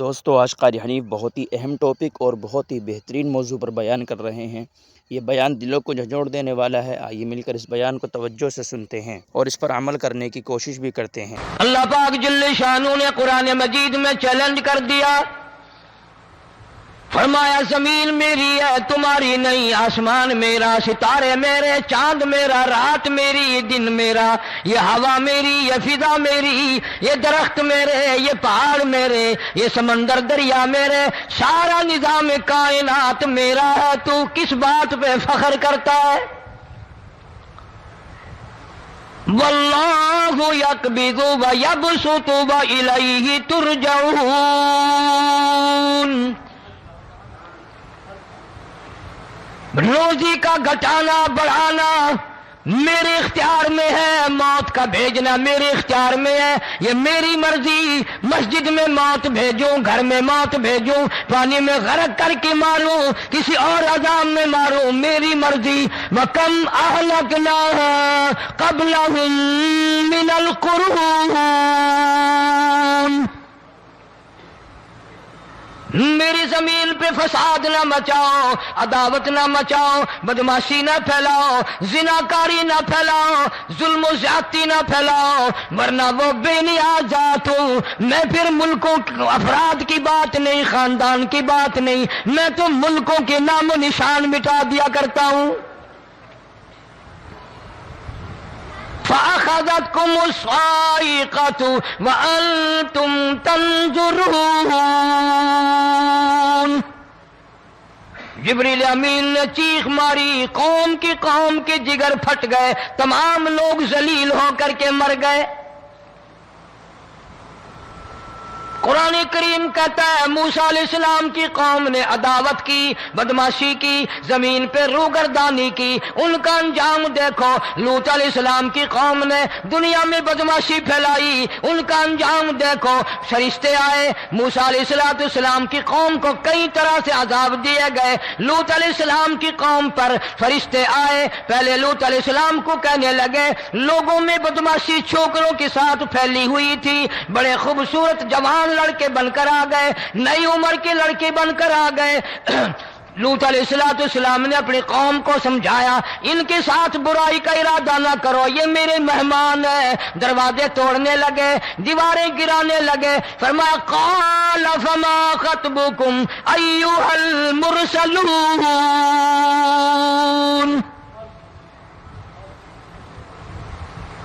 دوستو آج قاری حنیف بہت ہی اہم ٹاپک اور بہت ہی بہترین موضوع پر بیان کر رہے ہیں۔ یہ بیان دلوں کو جھنجھوڑ دینے والا ہے۔ آئیے مل کر اس بیان کو توجہ سے سنتے ہیں اور اس پر عمل کرنے کی کوشش بھی کرتے ہیں۔ اللہ پاک جل شانہ نے قرآن مجید میں چیلنج کر دیا، فرمایا زمین میری ہے تمہاری نہیں، آسمان میرا، ستارے میرے، چاند میرا، رات میری، دن میرا، یہ ہوا میری، یہ فضا میری، یہ درخت میرے، یہ پہاڑ میرے، یہ سمندر دریا میرے، سارا نظام کائنات میرا ہے، تو کس بات پہ فخر کرتا ہے؟ واللہ یقبض ویبسط والیہ ترجعون۔ روزی کا گھٹانا بڑھانا میرے اختیار میں ہے، موت کا بھیجنا میرے اختیار میں ہے، یہ میری مرضی۔ مسجد میں موت بھیجوں، گھر میں موت بھیجوں، پانی میں غرق کر کے ماروں، کسی اور عذاب میں ماروں، میری مرضی۔ وَكَمْ أَهْلَكْنَا قَبْلَهُمْ مِنَ الْقُرُونِ۔ میری زمین پہ فساد نہ مچاؤ، عداوت نہ مچاؤ، بدماشی نہ پھیلاؤ، زناکاری نہ پھیلاؤ، ظلم و زیادتی نہ پھیلاؤ، ورنہ وہ بے نیاز ذات ہوں۔ میں پھر ملکوں افراد کی بات نہیں، خاندان کی بات نہیں، میں تو ملکوں کے نام و نشان مٹا دیا کرتا ہوں۔ فَأَخَذَتْكُمُ الصَّاعِقَةُ وَأَنْتُمْ تَنْظُرُونَ۔ جبریل امین نے چیخ ماری، قوم کے جگر پھٹ گئے، تمام لوگ ذلیل ہو کر کے مر گئے۔ قرآن کریم کہتا ہے موسیٰ علیہ السلام کی قوم نے عداوت کی، بدماشی کی، زمین پہ روگردانی کی، ان کا انجام دیکھو۔ لوط علیہ السلام کی قوم نے دنیا میں بدماشی پھیلائی، ان کا انجام دیکھو۔ فرشتے آئے، موسیٰ علیہ السلام کی قوم کو کئی طرح سے عذاب دیے گئے۔ لوط علیہ السلام کی قوم پر فرشتے آئے، پہلے لوط علیہ السلام کو کہنے لگے، لوگوں میں بدماشی چھوکروں کے ساتھ پھیلی ہوئی تھی، بڑے خوبصورت جوان لڑکے بن کر آ گئے، نئی عمر کے لڑکے بن کر آ گئے۔ لوط علیہ السلام نے اپنی قوم کو سمجھایا، ان کے ساتھ برائی کا ارادہ نہ کرو، یہ میرے مہمان ہیں۔ دروازے توڑنے لگے، دیواریں گرانے لگے، فرمایا قال فما خطبکم ایھا المرسلون۔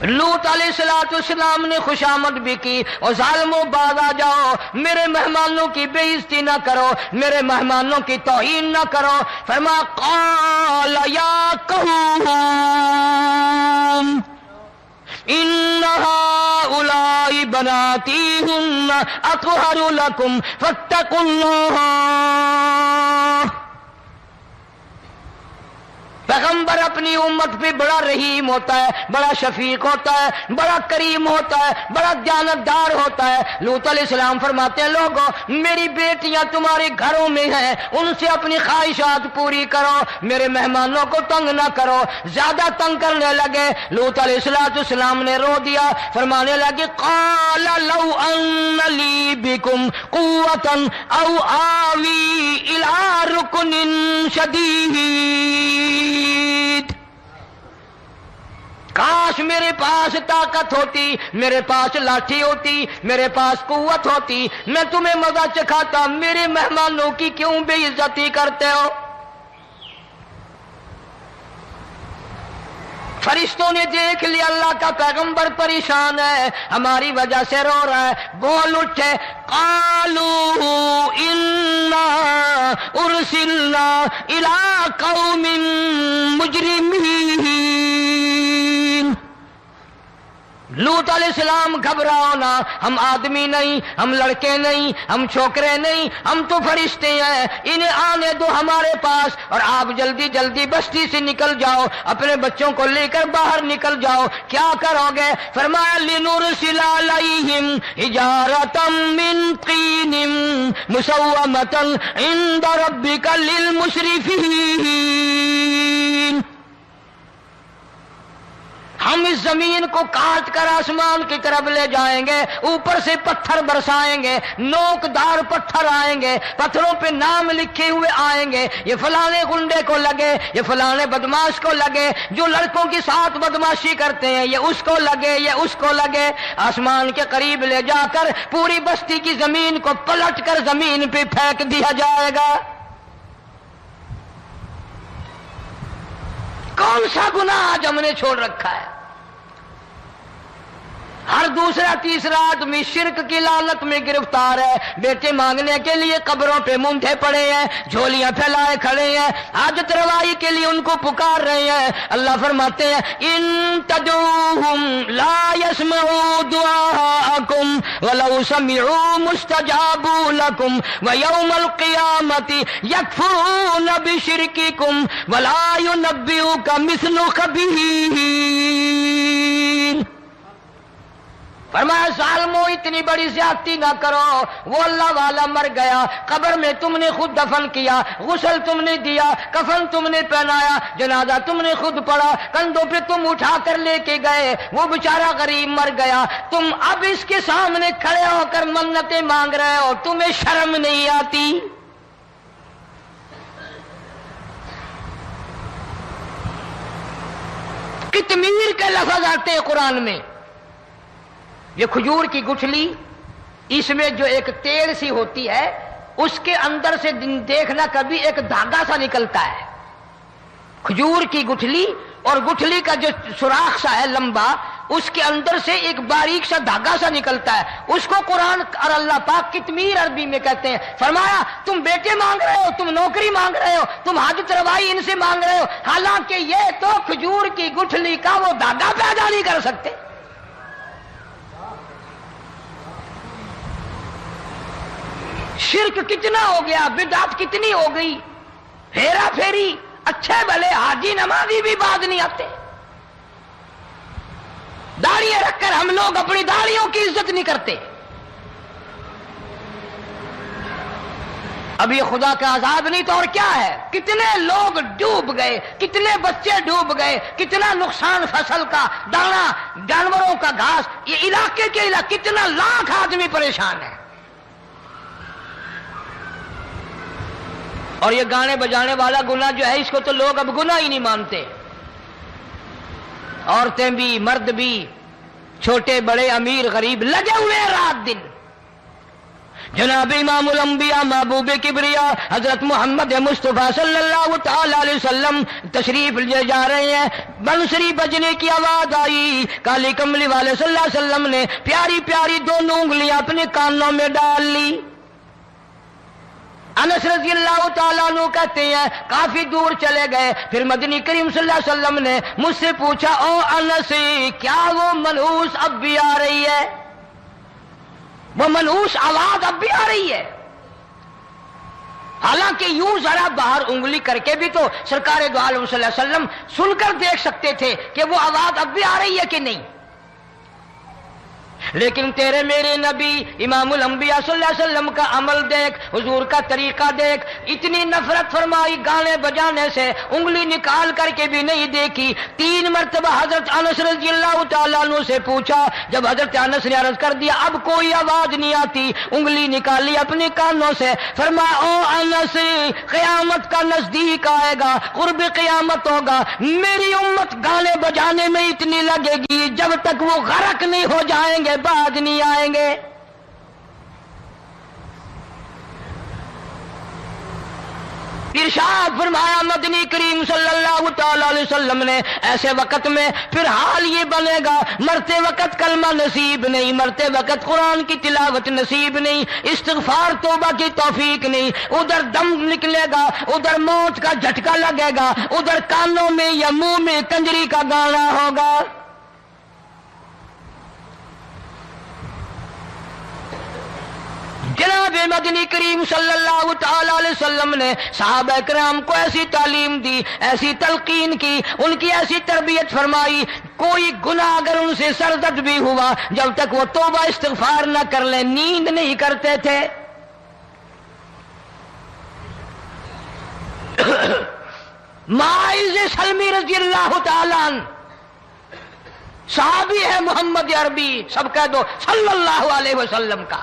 لوط علیہ السلام نے خوشامد بھی کی، اور ظالموں باز آ جاؤ، میرے مہمانوں کی بے عزتی نہ کرو، میرے مہمانوں کی توہین نہ کرو۔ فرمایا قال یا قوم ان ہؤلاء بناتی ہن اطہر لکم فاتقوا اللہ۔ پیغمبر اپنی امت پہ بڑا رحیم ہوتا ہے، بڑا شفیق ہوتا ہے، بڑا کریم ہوتا ہے، بڑا دیانتدار ہوتا ہے۔ لوط علیہ السلام فرماتے ہیں لوگوں میری بیٹیاں تمہارے گھروں میں ہیں، ان سے اپنی خواہشات پوری کرو، میرے مہمانوں کو تنگ نہ کرو۔ زیادہ تنگ کرنے لگے، لوط علیہ السلام نے رو دیا، فرمانے لگے قال لو ان لی بکم قوۃ او آوی الی رکن شدید۔ کاش میرے پاس طاقت ہوتی، میرے پاس لاٹھی ہوتی، میرے پاس قوت ہوتی، میں تمہیں مزہ چکھاتا، میرے مہمانوں کی کیوں بے عزتی کرتے ہو؟ فرشتوں نے دیکھ لیا اللہ کا پیغمبر پریشان ہے، ہماری وجہ سے رو رہا ہے، بول اٹھے قالوا انا ارسلنا الی قوم مجرمین۔ لوط علیہ السلام گھبراؤ نہ، ہم آدمی نہیں، ہم لڑکے نہیں، ہم چھوکرے نہیں، ہم تو فرشتے ہیں، انہیں آنے دو ہمارے پاس، اور آپ جلدی جلدی بستی سے نکل جاؤ، اپنے بچوں کو لے کر باہر نکل جاؤ۔ کیا کرو گے؟ فرمایا لنرسل علیہم حجارۃ من طین مسومۃ عند ربک للمسرفین۔ ہم اس زمین کو کاٹ کر آسمان کی طرف لے جائیں گے، اوپر سے پتھر برسائیں گے، نوکدار پتھر آئیں گے، پتھروں پہ نام لکھے ہوئے آئیں گے، یہ فلانے گنڈے کو لگے، یہ فلانے بدماش کو لگے، جو لڑکوں کے ساتھ بدماشی کرتے ہیں یہ اس کو لگے، یہ اس کو لگے۔ آسمان کے قریب لے جا کر پوری بستی کی زمین کو پلٹ کر زمین پہ پھینک دیا جائے گا۔ کون سا گناہ آج ہم نے چھوڑ رکھا ہے؟ ہر دوسرا تیسرا آدمی شرک کی لعنت میں گرفتار ہے، بیٹے مانگنے کے لیے قبروں پہ مونڈھے پڑے ہیں، جھولیاں پھیلائے کھڑے ہیں، حاجت روائی کے لیے ان کو پکار رہے ہیں۔ اللہ فرماتے ہیں ان تدعوہم لا يسمعوا دعاءکم ولو سمعوا مستجابوا لکم ویوم القیامت یکفرون بشرککم ولا ینبئک مثل خبیر۔ فرمایا ظالمو اتنی بڑی زیادتی نہ کرو، وہ اللہ والا مر گیا، قبر میں تم نے خود دفن کیا، غسل تم نے دیا، کفن تم نے پہنایا، جنازہ تم نے خود پڑھا، کندھوں پہ تم اٹھا کر لے کے گئے، وہ بیچارہ غریب مر گیا، تم اب اس کے سامنے کھڑے ہو کر منتیں مانگ رہے ہو، تمہیں شرم نہیں آتی؟ کتمیر کے لفظ آتے ہیں قرآن میں۔ یہ کھجور کی گٹھلی، اس میں جو ایک تیل سی ہوتی ہے، اس کے اندر سے دیکھنا کبھی ایک دھاگا سا نکلتا ہے۔ کھجور کی گٹھلی اور گٹھلی کا جو سوراخ سا ہے لمبا، اس کے اندر سے ایک باریک سا دھاگا سا نکلتا ہے، اس کو قرآن اور اللہ پاک کتمیر عربی میں کہتے ہیں۔ فرمایا تم بیٹے مانگ رہے ہو، تم نوکری مانگ رہے ہو، تم حاجت روائی ان سے مانگ رہے ہو، حالانکہ یہ تو کھجور کی گٹھلی کا وہ دھاگا پیدا نہیں کر سکتے۔ شرک کتنا ہو گیا، بدعت کتنی ہو گئی، ہیرا پھیری، اچھے بھلے حاجی نمازی بھی بعد نہیں آتے۔ داڑیاں رکھ کر ہم لوگ اپنی داڑیوں کی عزت نہیں کرتے۔ اب یہ خدا کا عذاب نہیں تو اور کیا ہے؟ کتنے لوگ ڈوب گئے، کتنے بچے ڈوب گئے، کتنا نقصان فصل کا، دانا، جانوروں کا گھاس، یہ علاقے کے علاقے کتنا لاکھ آدمی پریشان ہے۔ اور یہ گانے بجانے والا گناہ جو ہے، اس کو تو لوگ اب گناہ ہی نہیں مانتے۔ عورتیں بھی، مرد بھی، چھوٹے بڑے، امیر غریب لگے ہوئے ہیں رات دن۔ جناب امام الانبیاء محبوب کبریا حضرت محمد مصطفیٰ صلی اللہ تعالی علیہ وسلم تشریف لے جا رہے ہیں، بنسری بجنے کی آواز آئی، کالی کملی والے صلی اللہ علیہ وسلم نے پیاری پیاری دونوں انگلیاں اپنے کانوں میں ڈال لی۔ انس رضی اللہ تعالیٰ عنہ کہتے ہیں کافی دور چلے گئے، پھر مدنی کریم صلی اللہ علیہ وسلم نے مجھ سے پوچھا او انس، کیا وہ منحوس اب بھی آ رہی ہے؟ وہ منحوس آواز اب بھی آ رہی ہے؟ حالانکہ یوں ذرا باہر انگلی کر کے بھی تو سرکار دو عالم صلی اللہ علیہ وسلم سن کر دیکھ سکتے تھے کہ وہ آواز اب بھی آ رہی ہے کہ نہیں۔ لیکن تیرے میرے نبی امام الانبیاء صلی اللہ علیہ وسلم کا عمل دیکھ، حضور کا طریقہ دیکھ، اتنی نفرت فرمائی گانے بجانے سے، انگلی نکال کر کے بھی نہیں دیکھی۔ 3 مرتبہ حضرت انس رضی اللہ تعالیٰ عنہ سے پوچھا، جب حضرت انس نے عرض کر دیا اب کوئی آواز نہیں آتی، انگلی نکالی اپنے کانوں سے، فرمایا او انس، قیامت کا نزدیک آئے گا، قرب قیامت ہوگا، میری امت گانے بجانے میں اتنی لگے گی جب تک وہ غرق نہیں ہو جائیں گے بعد نہیں آئیں گے۔ ارشاد فرمایا مدنی کریم صلی اللہ تعالی علیہ وسلم نے ایسے وقت میں پھر حال یہ بنے گا، مرتے وقت کلمہ نصیب نہیں، مرتے وقت قرآن کی تلاوت نصیب نہیں، استغفار توبہ کی توفیق نہیں، ادھر دم نکلے گا، ادھر موت کا جھٹکا لگے گا، ادھر کانوں میں یا منہ میں کنجری کا گانا ہوگا۔ جناب مدنی کریم صلی اللہ تعالی علیہ وسلم نے صحابہ کرام کو ایسی تعلیم دی، ایسی تلقین کی، ان کی ایسی تربیت فرمائی، کوئی گناہ اگر ان سے سرزد بھی ہوا جب تک وہ توبہ استغفار نہ کر لیں نیند نہیں کرتے تھے۔ معاذ سلمی رضی اللہ تعالیٰ عنہ صحابی ہے محمد عربی، سب کہہ دو صلی اللہ علیہ وسلم کا،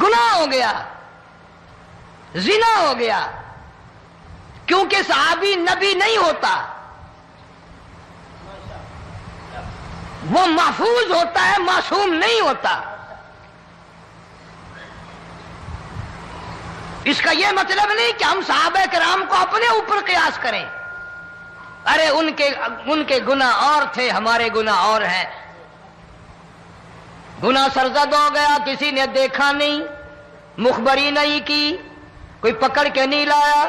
گناہ ہو گیا، زنا ہو گیا، کیونکہ صحابی نبی نہیں ہوتا، وہ محفوظ ہوتا ہے، معصوم نہیں ہوتا۔ اس کا یہ مطلب نہیں کہ ہم صحابہ کرام کو اپنے اوپر قیاس کریں، ارے ان کے گناہ اور تھے، ہمارے گناہ اور ہیں۔ گناہ سرزد ہو گیا، کسی نے دیکھا نہیں، مخبری نہیں کی، کوئی پکڑ کے نہیں لایا،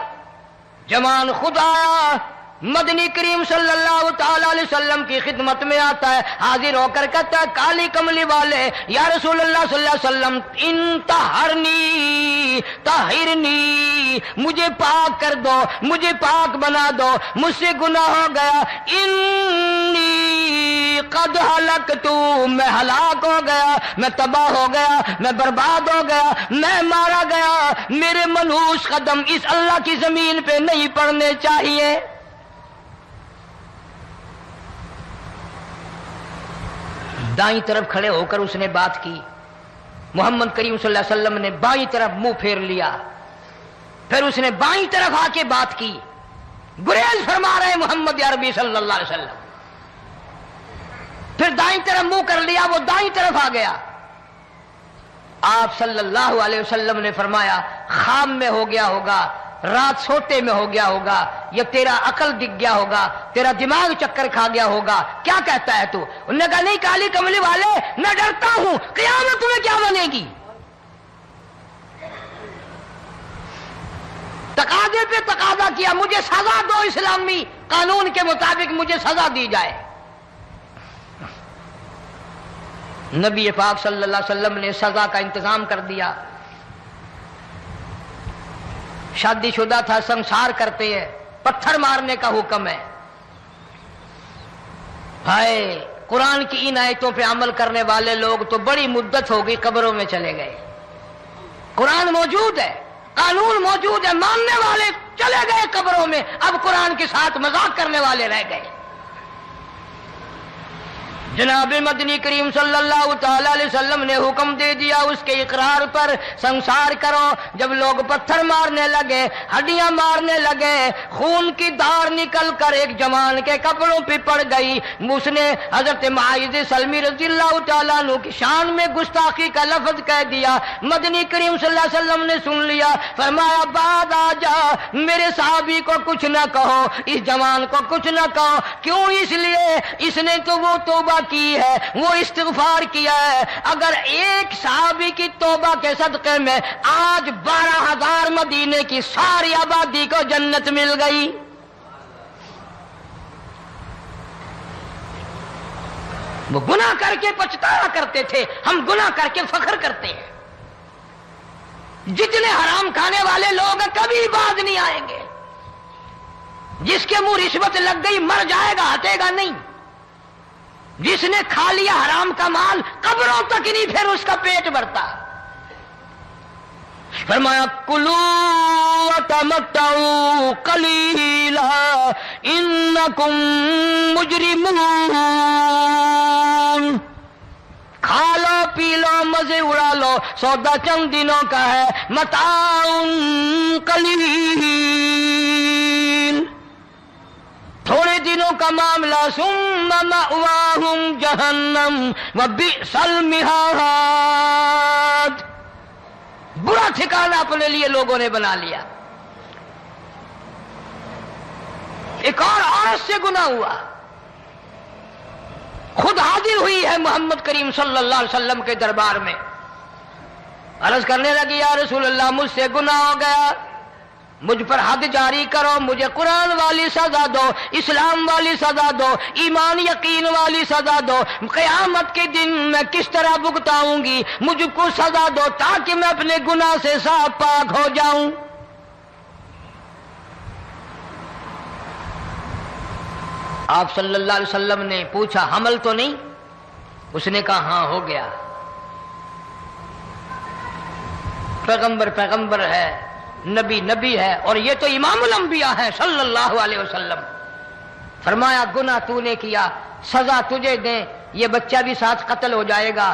جمان خود آیا، مدنی کریم صلی اللہ تعالی علیہ وسلم کی خدمت میں آتا ہے، حاضر ہو کر کہتا ہے کالی کملی والے یا رسول اللہ صلی اللہ علیہ وسلم انتہرنی طہرنی، مجھے پاک کر دو، مجھے پاک بنا دو، مجھ سے گناہ ہو گیا، انی قد ہلکت، میں ہلاک ہو گیا، میں تباہ ہو گیا، میں برباد ہو گیا، میں مارا گیا، میرے منحوس قدم اس اللہ کی زمین پہ نہیں پڑنے چاہیے۔ دائیں طرف کھڑے ہو کر اس نے بات کی، محمد کریم صلی اللہ علیہ وسلم نے بائیں طرف منہ پھیر لیا، پھر اس نے بائیں طرف آ کے بات کی، گریز فرما رہے محمد عربی صلی اللہ علیہ وسلم، پھر دائیں طرف منہ کر لیا، وہ دائیں طرف آ گیا۔ آپ صلی اللہ علیہ وسلم نے فرمایا خواب میں ہو گیا ہوگا، رات سوتے میں ہو گیا ہوگا، یا تیرا عقل دکھ گیا ہوگا، تیرا دماغ چکر کھا گیا ہوگا، کیا کہتا ہے تو؟ انہوں نے کہا نہیں کالی کملی والے، میں ڈرتا ہوں قیامت تمہیں کیا بنے گی، تقاضے پہ تقاضا کیا، مجھے سزا دو، اسلامی قانون کے مطابق مجھے سزا دی جائے۔ نبی پاک صلی اللہ علیہ وسلم نے سزا کا انتظام کر دیا۔ شادی شدہ تھا، سنسار کرتے ہیں، پتھر مارنے کا حکم ہے۔ ہائے، قرآن کی ان آیتوں پہ عمل کرنے والے لوگ تو بڑی مدت ہو گئی قبروں میں چلے گئے۔ قرآن موجود ہے، قانون موجود ہے، ماننے والے چلے گئے قبروں میں، اب قرآن کے ساتھ مذاق کرنے والے رہ گئے۔ جناب مدنی کریم صلی اللہ تعالی علیہ وسلم نے حکم دے دیا اس کے اقرار پر سنسار کرو۔ جب لوگ پتھر مارنے لگے، ہڈیاں مارنے لگے، خون کی دھار نکل کر ایک جوان کے کپڑوں پہ پڑ گئی، اس نے حضرت معاذ سلمی رضی اللہ تعالیٰ عنہ کی شان میں گستاخی کا لفظ کہہ دیا۔ مدنی کریم صلی اللہ علیہ وسلم نے سن لیا، فرمایا بعد آ جا، میرے صحابی کو کچھ نہ کہو، اس جوان کو کچھ نہ کہو۔ کیوں؟ اس لیے اس نے تو وہ توبہ کی ہے، وہ استغفار کیا ہے۔ اگر ایک صحابی کی توبہ کے صدقے میں آج 12,000 مدینے کی ساری آبادی کو جنت مل گئی۔ وہ گناہ کر کے پچھتایا کرتے تھے، ہم گناہ کر کے فخر کرتے ہیں۔ جتنے حرام کھانے والے لوگ کبھی باز نہیں آئیں گے۔ جس کے منہ رشوت لگ گئی مر جائے گا، ہٹے گا نہیں۔ جس نے کھا لیا حرام کا مال قبروں تک نہیں پھر اس کا پیٹ بھرتا۔ فرمایا کلو وتمتعوا قلیلا انکم مجرمون، کھا لو پی لو مزے اڑا لو، سودا چند دنوں کا ہے، متاع قلیل، تھوڑے دنوں کا معاملہ، ثم مأواہم جہنم وبئس المہاد، برا ٹھکانہ اپنے لیے لوگوں نے بنا لیا۔ ایک اور عورت سے گناہ ہوا، خود حاضر ہوئی ہے محمد کریم صلی اللہ علیہ وسلم کے دربار میں، عرض کرنے لگی یا رسول اللہ مجھ سے گناہ ہو گیا، مجھ پر حد جاری کرو، مجھے قرآن والی سزا دو، اسلام والی سزا دو، ایمان یقین والی سزا دو، قیامت کے دن میں کس طرح بھگتاؤں گی، مجھ کو سزا دو تاکہ میں اپنے گناہ سے صاف پاک ہو جاؤں۔ آپ صلی اللہ علیہ وسلم نے پوچھا حمل تو نہیں؟ اس نے کہا ہاں ہو گیا۔ پیغمبر ہے، نبی ہے، اور یہ تو امام الانبیاء ہے صلی اللہ علیہ وسلم۔ فرمایا گناہ تو نے کیا، سزا تجھے دیں، یہ بچہ بھی ساتھ قتل ہو جائے گا۔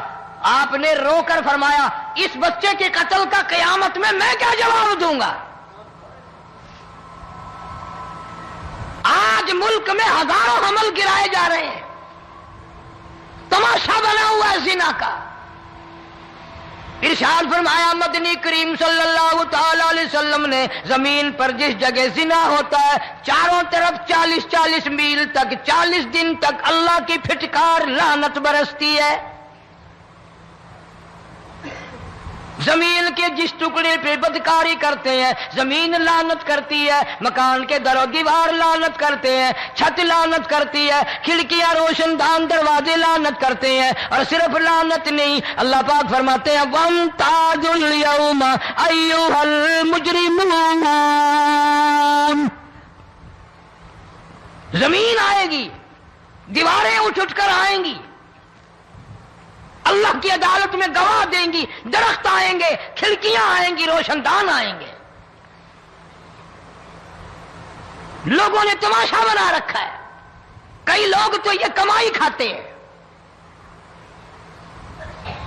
آپ نے رو کر فرمایا اس بچے کے قتل کا قیامت میں کیا جواب دوں گا؟ آج ملک میں ہزاروں حمل گرائے جا رہے ہیں، تماشا بنا ہوا ہے زنا کا۔ ارشاد فرمایا مدنی کریم صلی اللہ تعالی علیہ وسلم نے زمین پر جس جگہ زنا ہوتا ہے چاروں طرف 40 میل تک 40 دن تک اللہ کی پھٹکار لعنت برستی ہے۔ زمین کے جس ٹکڑے پہ بدکاری کرتے ہیں زمین لعنت کرتی ہے، مکان کے در و دیوار لعنت کرتے ہیں، چھت لعنت کرتی ہے، کھڑکیاں روشن دان دروازے لعنت کرتے ہیں، اور صرف لعنت نہیں، اللہ پاک فرماتے ہیں وَامْتَازُوا الْيَوْمَ أَيُّهَا الْمُجْرِمُونَ۔ زمین آئے گی، دیواریں اٹھ کر آئیں گی، اللہ کی عدالت میں گواہ دیں گی، درخت آئیں گے، کھڑکیاں آئیں گی، روشن دان آئیں گے۔ لوگوں نے تماشا بنا رکھا ہے، کئی لوگ تو یہ کمائی کھاتے ہیں۔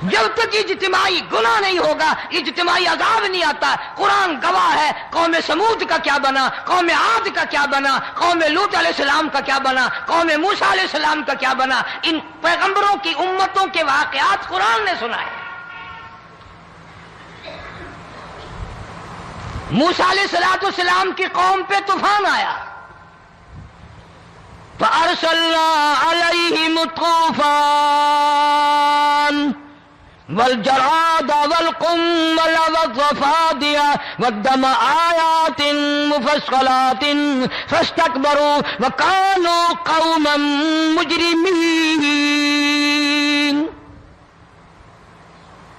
جب تک اجتماعی گناہ نہیں ہوگا اجتماعی عذاب نہیں آتا۔ قرآن گواہ ہے، قوم سمود کا کیا بنا، قوم عاد کا کیا بنا، قوم لوط علیہ السلام کا کیا بنا، قوم موسیٰ علیہ السلام کا کیا بنا۔ ان پیغمبروں کی امتوں کے واقعات قرآن نے سنائے۔ موسیٰ علیہ السلام کی قوم پہ طوفان آیا، فَأَرْسَلْنَا عَلَيْهِمُ الطُّوفَانَ والجراد والقمل والضفادع والدم آيات مفصلات فاستكبروا وكانوا قوما مجرمين۔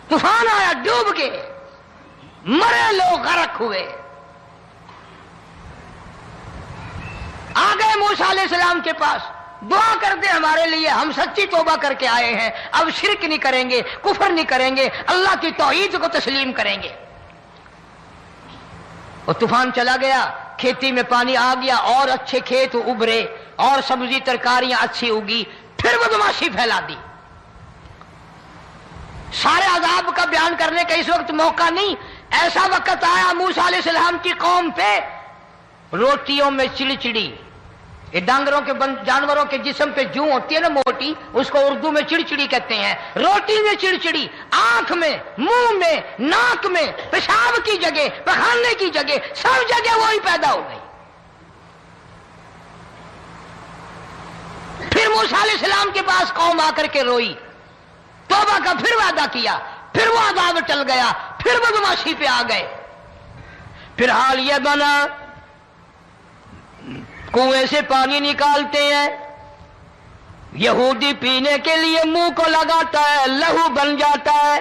طوفان آیا، ڈوب گئے، مرے لوگ، غرق ہوئے۔ آ گئے موسیٰ علیہ السلام کے پاس، دعا کر دے ہمارے لیے، ہم سچی توبہ کر کے آئے ہیں، اب شرک نہیں کریں گے، کفر نہیں کریں گے، اللہ کی توحید کو تسلیم کریں گے۔ اور طوفان چلا گیا، کھیتی میں پانی آ گیا، اور اچھے کھیت ابھرے، اور سبزی ترکاریاں اچھی اگی، پھر بدماشی پھیلا دی۔ سارے عذاب کا بیان کرنے کا اس وقت موقع نہیں۔ ایسا وقت آیا موسیٰ علیہ السلام کی قوم پہ روٹیوں میں چڑچڑی، یہ ڈانگروں کے جانوروں کے جسم پہ جوں ہوتی ہے نا موٹی، اس کو اردو میں چڑچڑی کہتے ہیں۔ روٹی میں چڑچڑی، آنکھ میں، منہ میں، ناک میں، پیشاب کی جگہ، پخانے کی جگہ، سب جگہ وہی پیدا ہو گئی۔ پھر موسیٰ علیہ السلام کے پاس قوم آ کر کے روئی، توبہ کا پھر وعدہ کیا، پھر وہ عذاب ٹل گیا، پھر بدماشی پہ آ گئے۔ پھر حال یہ بنا کنویں سے پانی نکالتے ہیں، یہودی پینے کے لیے منہ کو لگاتا ہے، لہو بن جاتا ہے۔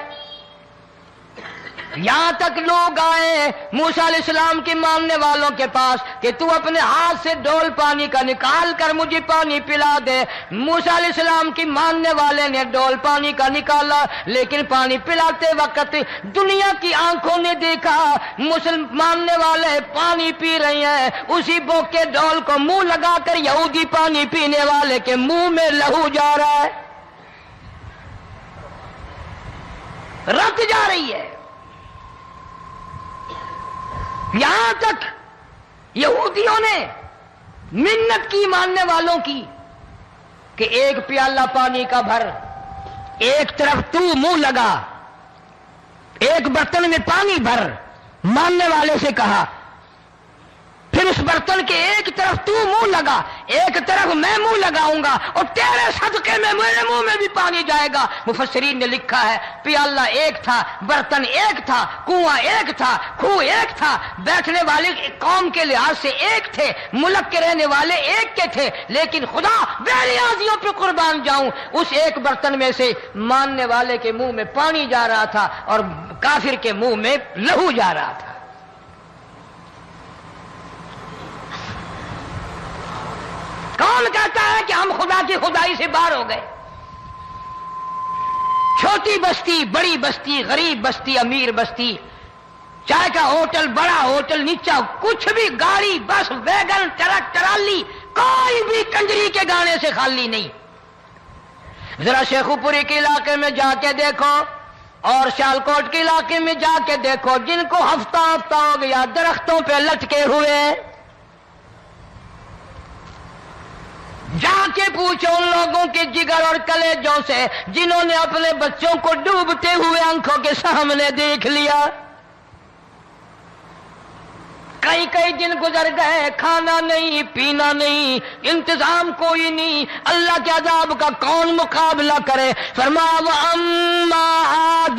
یہاں تک لوگ آئے موسیٰ علیہ السلام کے ماننے والوں کے پاس کہ تو اپنے ہاتھ سے ڈول پانی کا نکال کر مجھے پانی پلا دے۔ موسیٰ علیہ السلام کی ماننے والے نے ڈول پانی کا نکالا، لیکن پانی پلاتے وقت دنیا کی آنکھوں نے دیکھا ماننے والے پانی پی رہے ہیں، اسی بوک کے ڈول کو منہ لگا کر یہودی پانی پینے والے کے منہ میں لہو جا رہا ہے، رت جا رہی ہے۔ یہاں تک یہودیوں نے منت کی ماننے والوں کی کہ ایک پیالہ پانی کا بھر، ایک طرف تو منہ لگا، ایک برتن میں پانی بھر، ماننے والے سے کہا، پھر اس برتن کے ایک طرف تو منہ لگا، ایک طرف میں منہ لگاؤں گا، اور تیرے صدقے میں میرے منہ میں بھی پانی جائے گا۔ مفسرین نے لکھا ہے پیالہ ایک تھا، برتن ایک تھا، کنواں ایک تھا، کھوہ ایک تھا، بیٹھنے والے قوم کے لحاظ سے ایک تھے، ملک کے رہنے والے ایک کے تھے، لیکن خدا بے نیازیوں پہ قربان جاؤں، اس ایک برتن میں سے ماننے والے کے منہ میں پانی جا رہا تھا اور کافر کے منہ میں لہو جا رہا تھا۔ کون کہتا ہے کہ ہم خدا کی خدائی سے باہر ہو گئے؟ چھوٹی بستی، بڑی بستی، غریب بستی، امیر بستی، چائے کا ہوٹل، بڑا ہوٹل، نیچا، کچھ بھی، گاڑی، بس، ویگن، ٹرک، ٹرالی، کوئی بھی کنجری کے گانے سے خالی نہیں. ذرا شیخو پوری کے علاقے میں جا کے دیکھو اور سیالکوٹ کے علاقے میں جا کے دیکھو جن کو ہفتہ ہفتہ ہو گیا درختوں پہ لٹکے ہوئے، جا کے پوچھو ان لوگوں کے جگر اور کلیجوں سے جنہوں نے اپنے بچوں کو ڈوبتے ہوئے آنکھوں کے سامنے دیکھ لیا. کئی کئی دن گزر گئے، کھانا نہیں، پینا نہیں، انتظام کوئی نہیں، اللہ کے عذاب کا کون مقابلہ کرے؟ فرمایا وَأَمَّا عَادٌ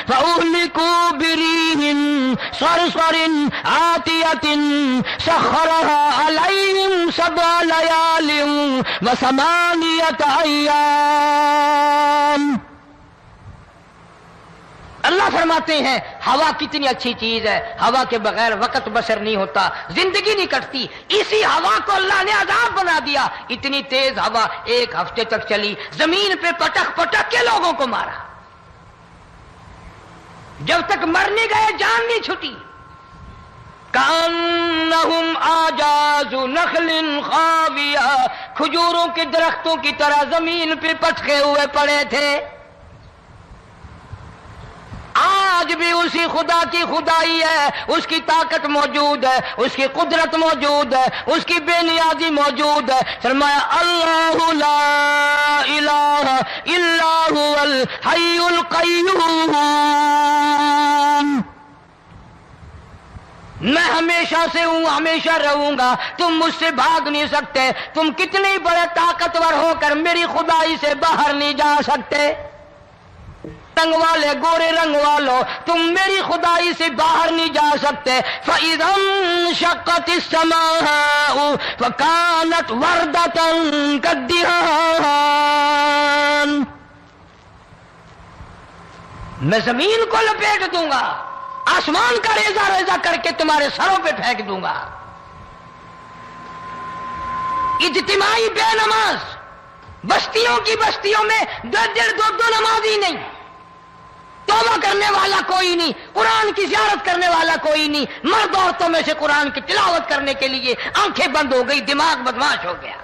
فَأُهْلِكُوا بِرِيحٍ صَرْصَرٍ عَاتِيَةٍ سَخَّرَهَا عَلَيْهِمْ 7 لَيَالٍ و8 أَيَّامٍ. اللہ فرماتے ہیں ہوا کتنی اچھی چیز ہے، ہوا کے بغیر وقت بسر نہیں ہوتا، زندگی نہیں کٹتی. اسی ہوا کو اللہ نے عذاب بنا دیا. اتنی تیز ہوا 1 ہفتے تک چلی، زمین پہ پٹک پٹک کے لوگوں کو مارا، جب تک مرنے گئے جان نہیں چھٹی. کأنہم اعجاز نخل خاویہ، کھجوروں کے درختوں کی طرح زمین پہ پٹکے ہوئے پڑے تھے. آج بھی اسی خدا کی خدائی ہے، اس کی طاقت موجود ہے، اس کی قدرت موجود ہے، اس کی بے نیازی موجود ہے. فرمایا اللہ لا الہ الا هو الحی القیوم. میں ہمیشہ سے ہوں، ہمیشہ رہوں گا، تم مجھ سے بھاگ نہیں سکتے. تم کتنے بڑے طاقتور ہو کر میری خدائی سے باہر نہیں جا سکتے. رنگ والے، گورے رنگ والو، تم میری خدائی سے باہر نہیں جا سکتے. فَإِذَا انشَقَّتِ السَّمَاءُ فَكَانَتْ وَرْدَةً كَالدِّهَانِ. میں زمین کو لپیٹ دوں گا، آسمان کا ریزہ ریزہ کر کے تمہارے سروں پہ پھینک دوں گا. اجتماعی بے نماز، بستیوں کی بستیوں میں 1.5-2 نمازی نہیں، توبہ کرنے والا کوئی نہیں، قرآن کی زیارت کرنے والا کوئی نہیں. مرد عورتوں میں سے قرآن کی تلاوت کرنے کے لیے آنکھیں بند ہو گئی، دماغ بدماش ہو گیا.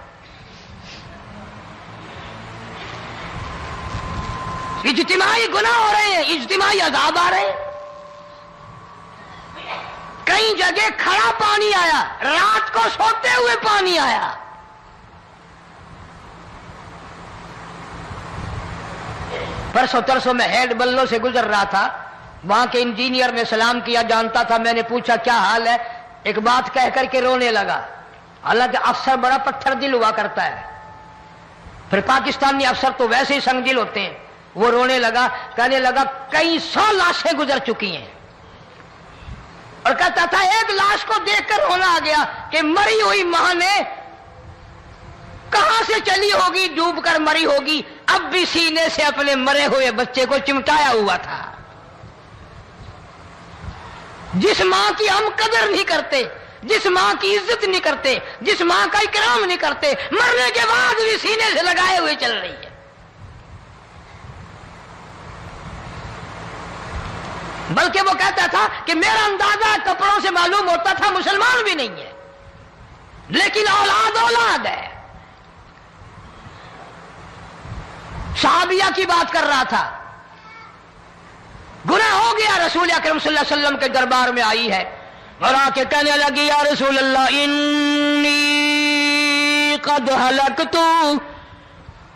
اجتماعی گناہ ہو رہے ہیں، اجتماعی عذاب آ رہے ہیں. کئی جگہ کھڑا پانی آیا، رات کو سوتے ہوئے پانی آیا. پرسوں ترسوں میں ہیڈ بلوں سے گزر رہا تھا، وہاں کے انجینئر نے سلام کیا، جانتا تھا. میں نے پوچھا کیا حال ہے؟ ایک بات کہہ کر کے رونے لگا. حالانکہ افسر بڑا پتھر دل ہوا کرتا ہے، پھر پاکستانی افسر تو ویسے ہی سنگ دل ہوتے ہیں. وہ رونے لگا، کہنے لگا کئی 100 لاشیں گزر چکی ہیں، اور کہتا تھا ایک لاش کو دیکھ کر رونا آ گیا کہ مری ہوئی ماں نے کہاں سے چلی ہوگی، ڈوب کر مری ہوگی، اب بھی سینے سے اپنے مرے ہوئے بچے کو چمٹایا ہوا تھا. جس ماں کی ہم قدر نہیں کرتے، جس ماں کی عزت نہیں کرتے، جس ماں کا اکرام نہیں کرتے، مرنے کے بعد بھی سینے سے لگائے ہوئے چل رہی ہے. بلکہ وہ کہتا تھا کہ میرا اندازہ کپڑوں سے معلوم ہوتا تھا مسلمان بھی نہیں ہے، لیکن اولاد اولاد ہے. صحابیہ کی بات کر رہا تھا، گناہ ہو گیا، رسول اکرم صلی اللہ علیہ وسلم کے دربار میں آئی ہے اور آ کے کہنے لگی یا رسول اللہ انی قد ہلکت،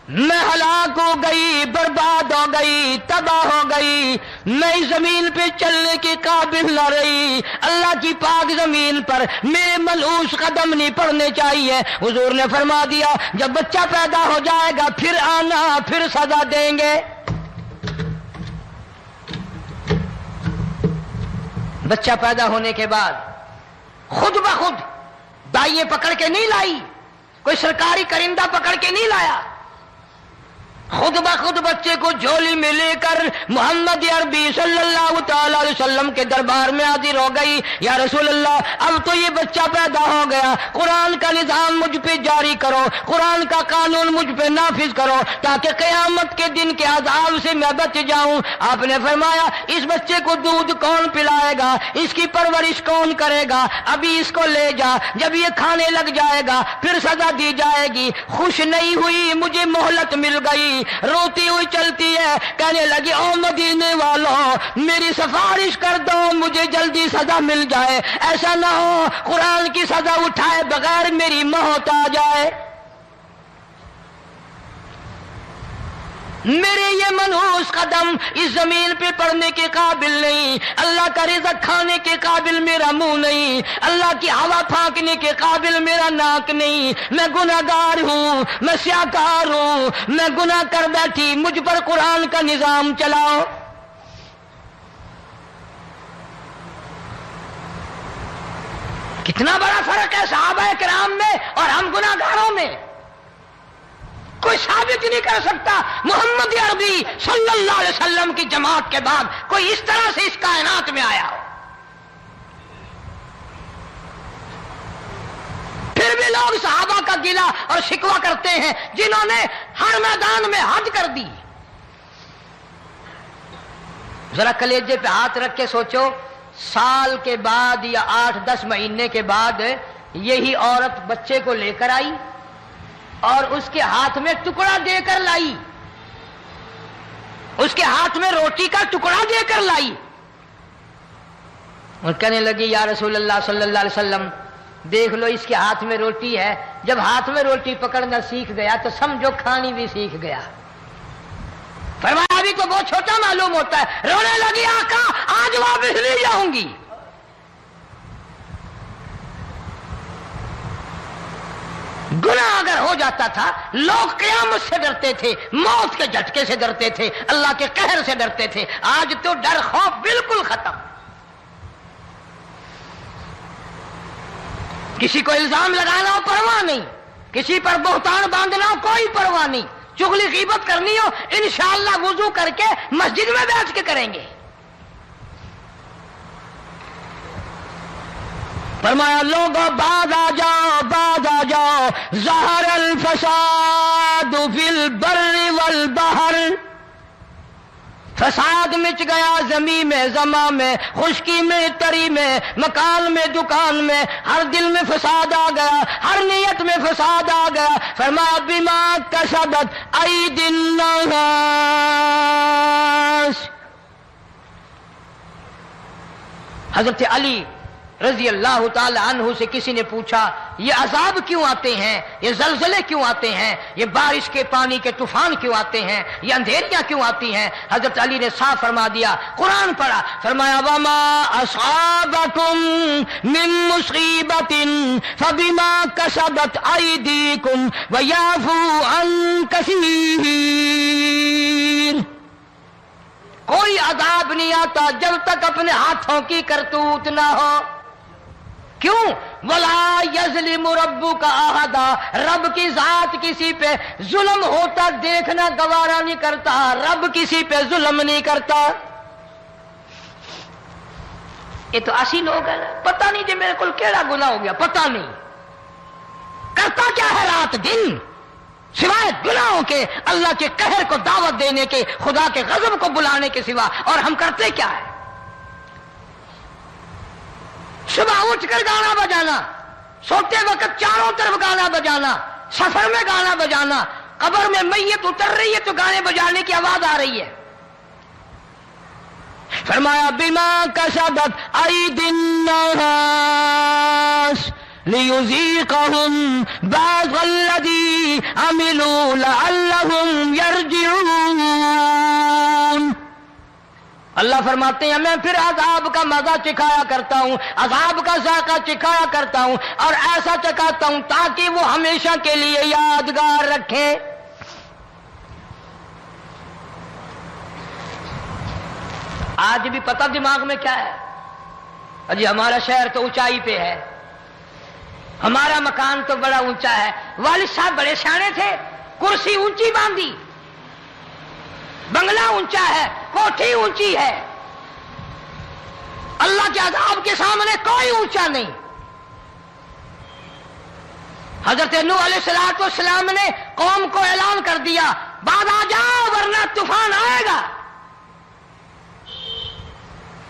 میں ہلاک ہو گئی، برباد ہو گئی، تباہ ہو گئی، میں اس زمین پہ چلنے کے قابل نہ رہی. اللہ کی پاک زمین پر میرے ملعوس قدم نہیں پڑنے چاہیے. حضور نے فرما دیا جب بچہ پیدا ہو جائے گا پھر آنا، پھر سزا دیں گے. بچہ پیدا ہونے کے بعد خود بخود دائیں پکڑ کے نہیں لائی، کوئی سرکاری کرندہ پکڑ کے نہیں لایا. خود بخود بچے کو جھولی میں لے کر محمد عربی صلی اللہ تعالی علیہ وسلم کے دربار میں حاضر ہو گئی. یا رسول اللہ، اب تو یہ بچہ پیدا ہو گیا، قرآن کا نظام مجھ پہ جاری کرو، قرآن کا قانون مجھ پہ نافذ کرو تاکہ قیامت کے دن کے عذاب سے میں بچ جاؤں. آپ نے فرمایا اس بچے کو دودھ کون پلائے گا، اس کی پرورش کون کرے گا، ابھی اس کو لے جا، جب یہ کھانے لگ جائے گا پھر سزا دی جائے گی. خوش نہیں ہوئی، مجھے مہلت مل گئی، روتی ہوئی چلتی ہے، کہنے لگی او مدینے والوں میری سفارش کر دو، مجھے جلدی سزا مل جائے، ایسا نہ ہو قرآن کی سزا اٹھائے بغیر میری موت آ جائے. میرے یہ منحوس قدم اس زمین پہ پڑنے کے قابل نہیں، اللہ کا رزق کھانے کے قابل میرا منہ نہیں، اللہ کی ہوا پھانکنے کے قابل میرا ناک نہیں. میں گناہگار ہوں، میں سیاکار ہوں، میں گناہ کر بیٹھی، مجھ پر قرآن کا نظام چلاؤ. کتنا بڑا فرق ہے صحابہ کرام میں اور ہم گناہگاروں میں. کوئی ثابت نہیں کر سکتا محمد عربی صلی اللہ علیہ وسلم کی جماعت کے بعد کوئی اس طرح سے اس کائنات میں آیا ہو. پھر بھی لوگ صحابہ کا گلہ اور شکوہ کرتے ہیں جنہوں نے ہر میدان میں حج کر دی. ذرا کلیجے پہ ہاتھ رکھ کے سوچو، سال کے بعد یا 8-10 مہینے کے بعد یہی عورت بچے کو لے کر آئی اور اس کے ہاتھ میں ٹکڑا دے کر لائی، اس کے ہاتھ میں روٹی کا ٹکڑا دے کر لائی اور کہنے لگی یا رسول اللہ صلی اللہ علیہ وسلم دیکھ لو اس کے ہاتھ میں روٹی ہے. جب ہاتھ میں روٹی پکڑنا سیکھ گیا تو سمجھو کھانی بھی سیکھ گیا. فرمایا ابھی تو بہت چھوٹا معلوم ہوتا ہے. رونے لگی آقا آج واپس لے جاؤں گی. گناہ اگر ہو جاتا تھا لوگ قیامت سے ڈرتے تھے، موت کے جھٹکے سے ڈرتے تھے، اللہ کے قہر سے ڈرتے تھے. آج تو ڈر خوف بالکل ختم. کسی کو الزام لگانا ہو پرواہ نہیں، کسی پر بہتان باندھنا ہو کوئی پرواہ نہیں، چغلی غیبت کرنی ہو انشاءاللہ وضو کر کے مسجد میں بیٹھ کے کریں گے. فرمایا لوگوں بعد آ جاؤ، بعد آ جاؤ، ظہر الفساد فی البر والبحر. فساد مچ گیا زمین میں، زماں میں، خشکی میں، تری میں، مکان میں، دکان میں، ہر دل میں فساد آ گیا، ہر نیت میں فساد آ گیا. فرمایا بما کسبت ایدی الناس. حضرت علی رضی اللہ تعالی عنہ سے کسی نے پوچھا یہ عذاب کیوں آتے ہیں، یہ زلزلے کیوں آتے ہیں، یہ بارش کے پانی کے طوفان کیوں آتے ہیں، یہ اندھیریاں کیوں آتی ہیں؟ حضرت علی نے صاف فرما دیا، قرآن پڑھا، فرمایا وما اصابکم من مصیبت فبما کسبت ایدیکم ویعفو عن کثیر. کوئی عذاب نہیں آتا جب تک اپنے ہاتھوں کی کرتوت نہ ہو. کیوں؟ ولا یظلم ربک احدا. رب کی ذات کسی پہ ظلم ہوتا دیکھنا گوارا نہیں کرتا، رب کسی پہ ظلم نہیں کرتا. یہ تو اسی لوگ ہیں، پتہ نہیں جی میرے کو کیڑا گناہ ہو گیا، پتہ نہیں کرتا کیا ہے رات دن سوائے گناہوں کے، اللہ کے قہر کو دعوت دینے کے، خدا کے غضب کو بلانے کے سوا. اور ہم کرتے کیا ہے؟ صبح اٹھ کر گانا بجانا، سوتے وقت چاروں طرف گانا بجانا، سفر میں گانا بجانا، قبر میں میت اتر رہی ہے تو گانے بجانے کی آواز آ رہی ہے. فرمایا بما کسبت ایدی الناس لیذیقہم بعض الذی عملوا لعلہم یرجعون. اللہ فرماتے ہیں میں پھر عذاب کا مزہ چکھایا کرتا ہوں، عذاب کا ذائقہ چکھایا کرتا ہوں، اور ایسا چکھاتا ہوں تاکہ وہ ہمیشہ کے لیے یادگار رکھیں. آج بھی پتہ دماغ میں کیا ہے؟ جی ہمارا شہر تو اونچائی پہ ہے، ہمارا مکان تو بڑا اونچا ہے. والد صاحب بڑے سیانے تھے، کرسی اونچی باندھی، بنگلہ اونچا ہے، کوٹھی اونچی ہے، اللہ کے عذاب کے سامنے کوئی اونچا نہیں۔ حضرت نوح علیہ السلام نے قوم کو اعلان کر دیا، بعد آ جاؤ ورنہ طوفان آئے گا۔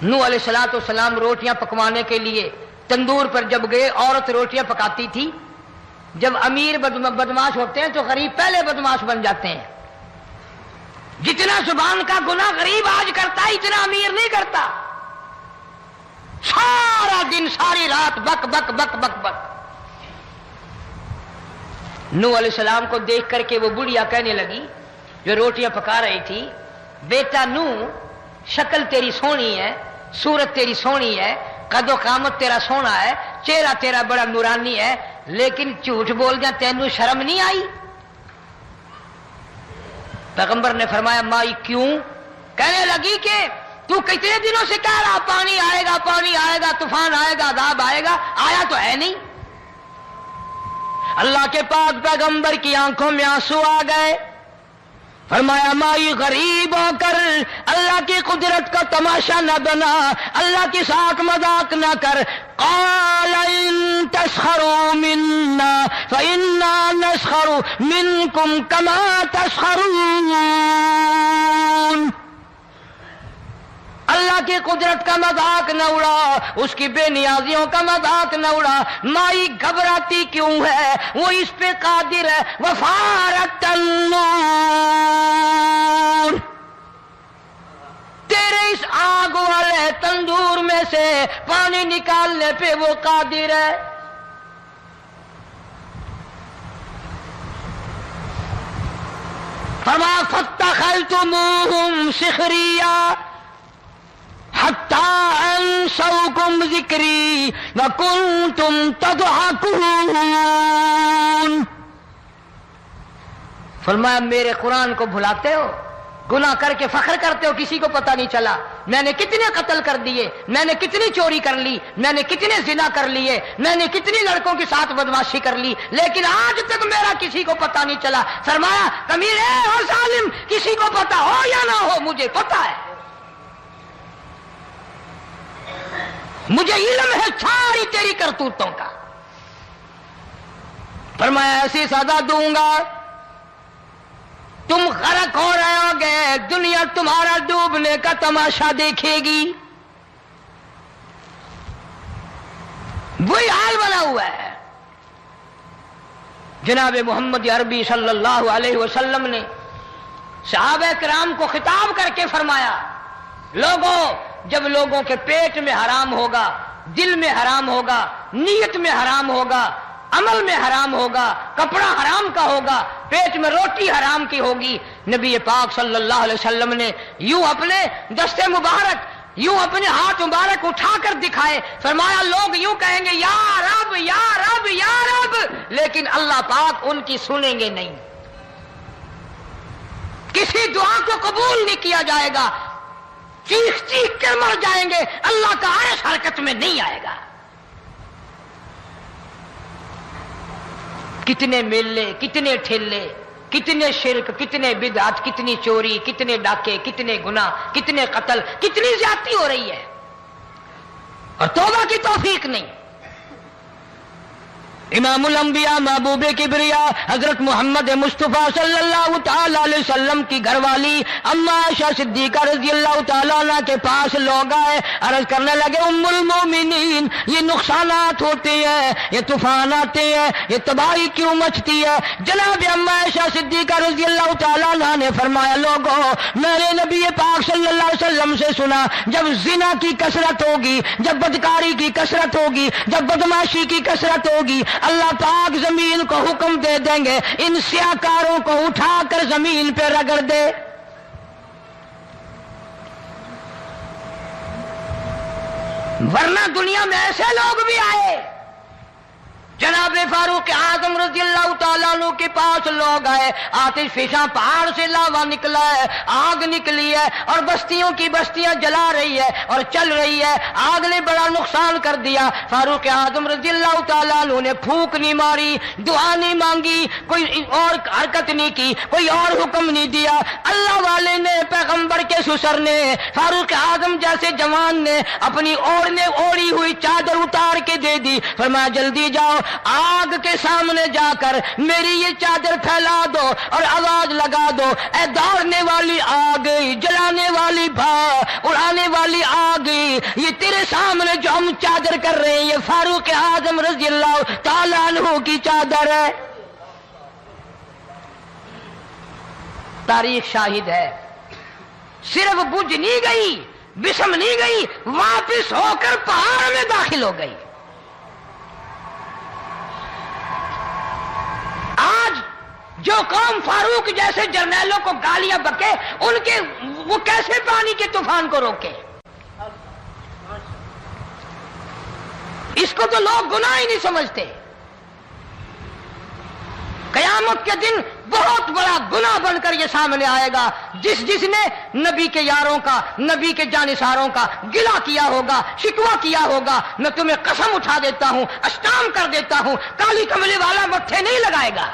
نوح علیہ السلام روٹیاں پکوانے کے لیے تندور پر جب گئے، عورت روٹیاں پکاتی تھی۔ جب امیر بدماش ہوتے ہیں تو غریب پہلے بدماش بن جاتے ہیں۔ جتنا زبان کا گناہ غریب آج کرتا ہے اتنا امیر نہیں کرتا۔ سارا دن ساری رات بک بک بک بک بک۔ نوح علیہ السلام کو دیکھ کر کے وہ بڑھیا کہنے لگی جو روٹیاں پکا رہی تھی، بیٹا نوح، شکل تیری سونی ہے، صورت تیری سونی ہے، قد و قامت تیرا سونا ہے، چہرہ تیرا بڑا نورانی ہے، لیکن جھوٹ بول جا، تینوں شرم نہیں آئی؟ پیغمبر نے فرمایا مائی کیوں؟ کہنے لگی کہ تو کتنے دنوں سے کہہ رہا پانی آئے گا، پانی آئے گا، طوفان آئے گا، عذاب آئے گا، آیا تو ہے نہیں۔ اللہ کے پاک پیغمبر کی آنکھوں میں آنسو آ گئے۔ فرمایا مائی غریب ہو کر اللہ کی قدرت کا تماشا نہ بنا، اللہ کے ساتھ مذاق نہ کر۔ قال ان تسخروا منا فإنا نسخر منكم كما تسخرون۔ اللہ کی قدرت کا مذاق نہ اڑا، اس کی بے نیازیوں کا مذاق نہ اڑا۔ مائی گھبراتی کیوں ہے؟ وہ اس پہ قادر ہے۔ وفارت النور، تیرے اس آگ والے تندور میں سے پانی نکالنے پہ وہ قادر ہے۔ فما فاتخذتموہم سخریا حتی انسوکم ذکری وکنتم تضحکون۔ فرمایا میرے قرآن کو بھلاتے ہو، گناہ کر کے فخر کرتے ہو، کسی کو پتہ نہیں چلا میں نے کتنے قتل کر دیے، میں نے کتنی چوری کر لی، میں نے کتنے زنا کر لیے، میں نے کتنی لڑکوں کے ساتھ بدماشی کر لی، لیکن آج تک میرا کسی کو پتہ نہیں چلا۔ فرمایا کمینے اور ظالم، کسی کو پتہ ہو یا نہ ہو مجھے پتہ ہے، مجھے علم ہے ساری تیری کرتوتوں کا۔ فرمایا ایسی سزا دوں گا تم غرق ہو رہے ہو گے، دنیا تمہارا ڈوبنے کا تماشا دیکھے گی۔ وہی حال بنا ہوا ہے۔ جناب محمد عربی صلی اللہ علیہ وسلم نے صحابہ کرام کو خطاب کر کے فرمایا، لوگوں جب لوگوں کے پیٹ میں حرام ہوگا، دل میں حرام ہوگا، نیت میں حرام ہوگا، عمل میں حرام ہوگا، کپڑا حرام کا ہوگا، پیٹ میں روٹی حرام کی ہوگی، نبی پاک صلی اللہ علیہ وسلم نے یوں اپنے دست مبارک، یوں اپنے ہاتھ مبارک اٹھا کر دکھائے۔ فرمایا لوگ یوں کہیں گے یا رب یا رب یا رب، لیکن اللہ پاک ان کی سنیں گے نہیں، کسی دعا کو قبول نہیں کیا جائے گا، چیخ چیخ کر مر جائیں گے، اللہ کا عرش حرکت میں نہیں آئے گا۔ کتنے میلے، کتنے ٹھیلے، کتنے شرک، کتنے بدعت، کتنی چوری، کتنے ڈاکے، کتنے گناہ، کتنے قتل، کتنی زیادتی ہو رہی ہے اور توبہ کی توفیق نہیں۔ امام الانبیاء محبوب کبریا حضرت محمد مصطفیٰ صلی اللہ تعالی علیہ وسلم کی گھر والی اما عائشہ صدیقہ رضی اللہ تعالیٰ عنہ کے پاس لوگ آئے، عرض کرنے لگے ام المومنین یہ نقصانات ہوتے ہیں، یہ طوفان آتے ہیں، یہ تباہی کیوں مچتی ہے؟ جناب اما عائشہ صدیقہ رضی اللہ تعالیٰ عنہ نے فرمایا لوگوں میں نے نبی پاک صلی اللہ علیہ وسلم سے سنا جب زنا کی کثرت ہوگی، جب بدکاری کی کثرت ہوگی، جب بدماشی کی کثرت ہوگی، اللہ پاک زمین کو حکم دے دیں گے ان سیاکاروں کو اٹھا کر زمین پہ رگڑ دے۔ ورنہ دنیا میں ایسے لوگ بھی آئے جناب فاروق اعظم رضی اللہ تعالیٰ عنہ کے پاس لوگ آئے، آتش فشاں پہاڑ سے لاوا نکلا ہے، آگ نکلی ہے اور بستیوں کی بستیاں جلا رہی ہے اور چل رہی ہے، آگ نے بڑا نقصان کر دیا۔ فاروق اعظم رضی اللہ تعالیٰ عنہ نے پھونک نہیں ماری، دعا نہیں مانگی، کوئی اور حرکت نہیں کی، کوئی اور حکم نہیں دیا۔ اللہ والے نے، پیغمبر کے سسر نے، فاروق اعظم جیسے جوان نے اپنی اوڑھی ہوئی چادر اتار کے دے دی، فرمایا جلدی جاؤ، آگ کے سامنے جا کر میری یہ چادر پھیلا دو اور آواز لگا دو، اے دوڑنے والی آگ، جلانے والی اڑانے والی آگ، یہ تیرے سامنے جو ہم چادر کر رہے ہیں یہ فاروق اعظم رضی اللہ تعالیٰ عنہ کی چادر ہے۔ تاریخ شاہد ہے، صرف بجھ نہیں گئی، بسم نہیں گئی، واپس ہو کر پہاڑ میں داخل ہو گئی۔ آج جو قوم فاروق جیسے جرنیلوں کو گالیاں بکے، ان کے وہ کیسے پانی کے طوفان کو روکے؟ اس کو تو لوگ گناہ ہی نہیں سمجھتے۔ قیامت کے دن بہت بڑا گناہ بن کر یہ سامنے آئے گا، جس نے نبی کے یاروں کا، نبی کے جانثاروں کا گلہ کیا ہوگا، شکوہ کیا ہوگا، میں تمہیں قسم اٹھا دیتا ہوں، اشتام کر دیتا ہوں، کالی کملی والا مٹھے نہیں لگائے گا۔